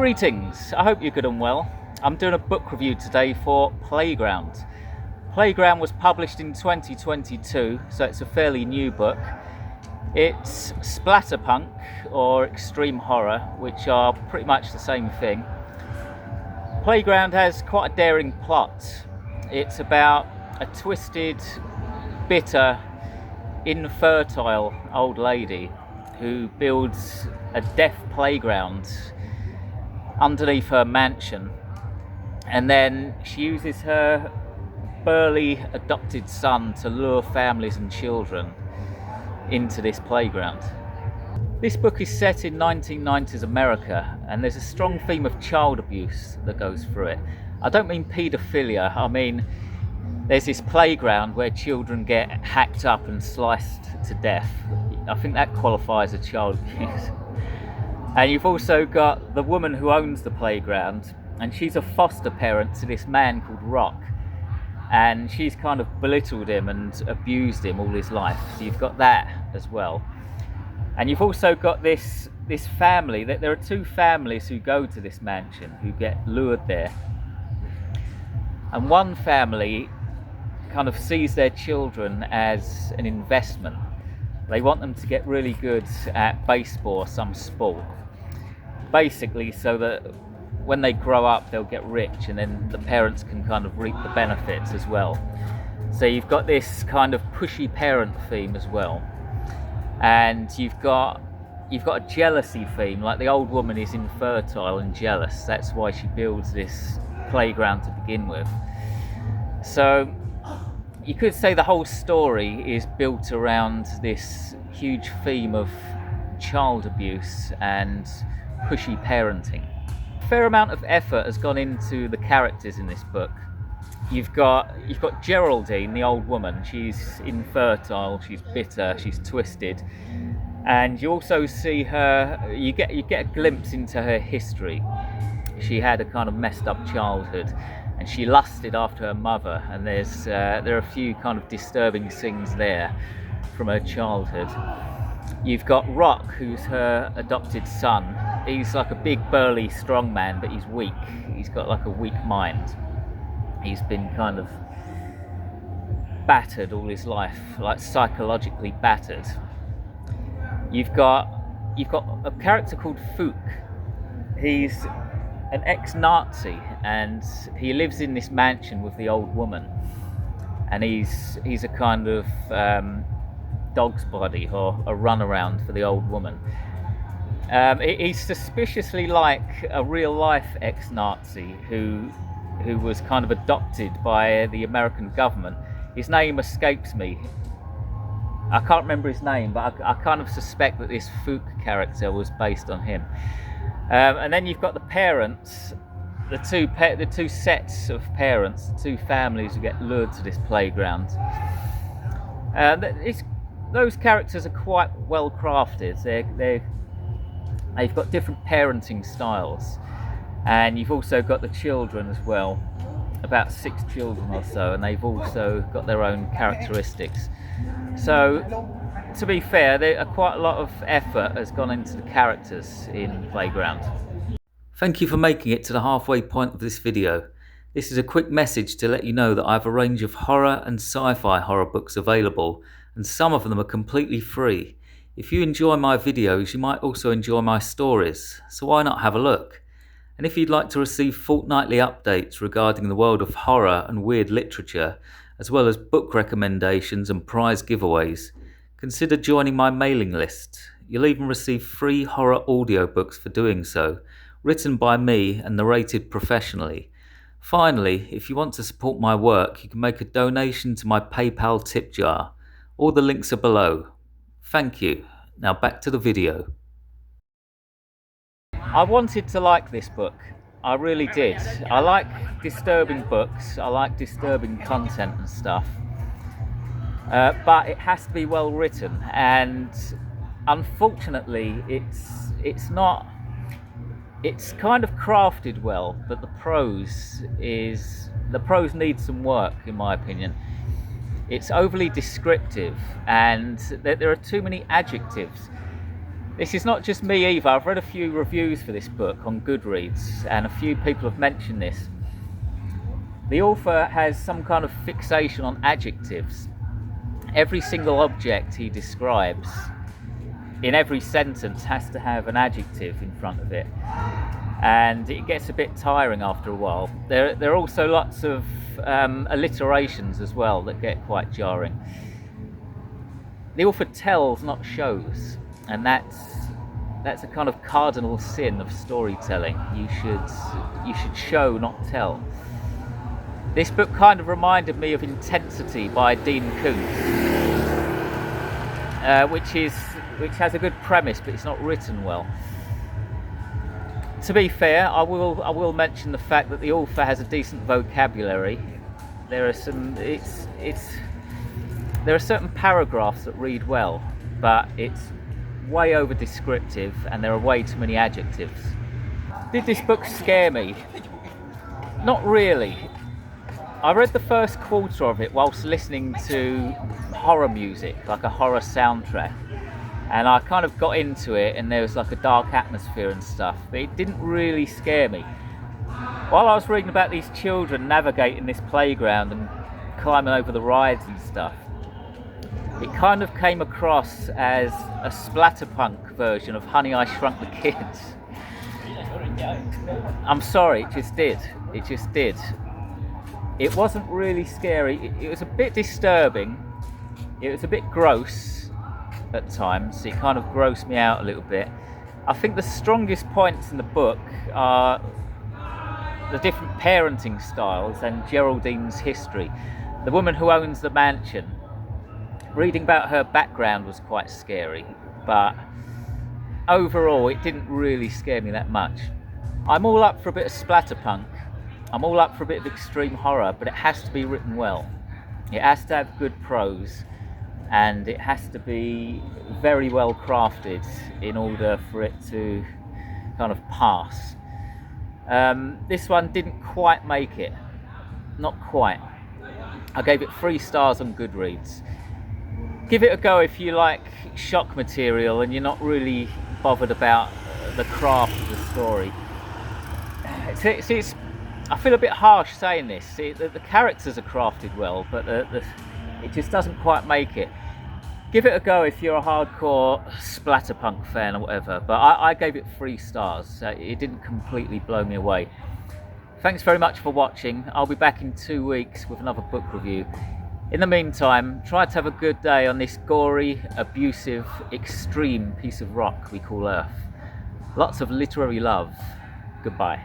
Greetings, I hope you're good and well. I'm doing a book review today for Playground. Playground was published in 2022, so it's a fairly new book. It's splatterpunk or extreme horror, which are pretty much the same thing. Playground has quite a daring plot. It's about a twisted, bitter, infertile old lady who builds a deaf playground underneath her mansion, and then she uses her burly adopted son to lure families and children into this playground. This book is set in 1990s America, and there's a strong theme of child abuse that goes through it. I don't mean paedophilia, I mean there's this playground where children get hacked up and sliced to death. I think that qualifies as child abuse. And you've also got the woman who owns the playground, and she's a foster parent to this man called Rock, and she's kind of belittled him and abused him all his life. So you've got that as well. And you've also got this family, that there are two families who go to this mansion who get lured there, and one family kind of sees their children as an investment. They want them to get really good at baseball or some sport, basically so that when they grow up they'll get rich, and then the parents can kind of reap the benefits as well. So you've got this kind of pushy parent theme as well, and you've got a jealousy theme, like the old woman is infertile and jealous. That's why she builds this playground to begin with. So you could say the whole story is built around this huge theme of child abuse and pushy parenting. A fair amount of effort has gone into the characters in this book. You've got Geraldine, the old woman. She's infertile, she's bitter, she's twisted, and you also see her. You get a glimpse into her history. She had a kind of messed up childhood, and she lusted after her mother, and there are a few kind of disturbing things there from her childhood. You've got Rock, who's her adopted son. He's like a big burly strong man, but he's weak. He's got like a weak mind. He's been kind of battered all his life, like psychologically battered. You've got a character called Fook. He's an ex-Nazi, and he lives in this mansion with the old woman, and he's a kind of dog's body or a runaround for the old woman. He's suspiciously like a real life ex-Nazi who was kind of adopted by the American government. His name escapes me. I can't remember his name, but I kind of suspect that this Fook character was based on him. And then you've got the parents, the two sets of parents, the two families who get lured to this playground. Those characters are quite well crafted. They've got different parenting styles, and you've also got the children as well, about 6 children or so, and they've also got their own characteristics. So, to be fair, quite a lot of effort has gone into the characters in Playground. Thank you for making it to the halfway point of this video. This is a quick message to let you know that I have a range of horror and sci-fi horror books available, and some of them are completely free. If you enjoy my videos, you might also enjoy my stories, so why not have a look? And if you'd like to receive fortnightly updates regarding the world of horror and weird literature, as well as book recommendations and prize giveaways, consider joining my mailing list. You'll even receive free horror audiobooks for doing so, written by me and narrated professionally. Finally, if you want to support my work, you can make a donation to my PayPal tip jar. All the links are below. Thank you. Now back to the video. I wanted to like this book. I really did. I like disturbing books. I like disturbing content and stuff. But it has to be well written, and unfortunately it's not. It's kind of crafted well, but the prose needs some work, in my opinion. It's overly descriptive, and there are too many adjectives. This is not just me either. I've read a few reviews for this book on Goodreads, and a few people have mentioned this. The author has some kind of fixation on adjectives. Every single object he describes in every sentence has to have an adjective in front of it, and it gets a bit tiring after a while. There are also lots of alliterations as well that get quite jarring. The author tells, not shows, and that's a kind of cardinal sin of storytelling. You should show, not tell. This book kind of reminded me of Intensity by Dean Koontz, which has a good premise, but it's not written well. To be fair, I will mention the fact that the author has a decent vocabulary. There are certain paragraphs that read well, but it's way over descriptive and there are way too many adjectives. Did this book scare me? Not really. I read the first quarter of it whilst listening to horror music, like a horror soundtrack, and I kind of got into it, and there was like a dark atmosphere and stuff, but it didn't really scare me. While I was reading about these children navigating this playground and climbing over the rides and stuff, it kind of came across as a splatterpunk version of Honey, I Shrunk the Kids. I'm sorry, it just did. It wasn't really scary. It was a bit disturbing. It was a bit gross at times. It kind of grossed me out a little bit. I think the strongest points in the book are the different parenting styles and Geraldine's history. The woman who owns the mansion, reading about her background was quite scary, but overall it didn't really scare me that much. I'm all up for a bit of splatterpunk. I'm all up for a bit of extreme horror, but it has to be written well. It has to have good prose, and it has to be very well crafted in order for it to kind of pass. This one didn't quite make it. Not quite. I gave it 3 stars on Goodreads. Give it a go if you like shock material and you're not really bothered about the craft of the story. I feel a bit harsh saying this. The characters are crafted well, but it just doesn't quite make it. Give it a go if you're a hardcore splatterpunk fan or whatever, but I gave it 3 stars. It didn't completely blow me away. Thanks very much for watching. I'll be back in 2 weeks with another book review. In the meantime, try to have a good day on this gory, abusive, extreme piece of rock we call Earth. Lots of literary love. Goodbye.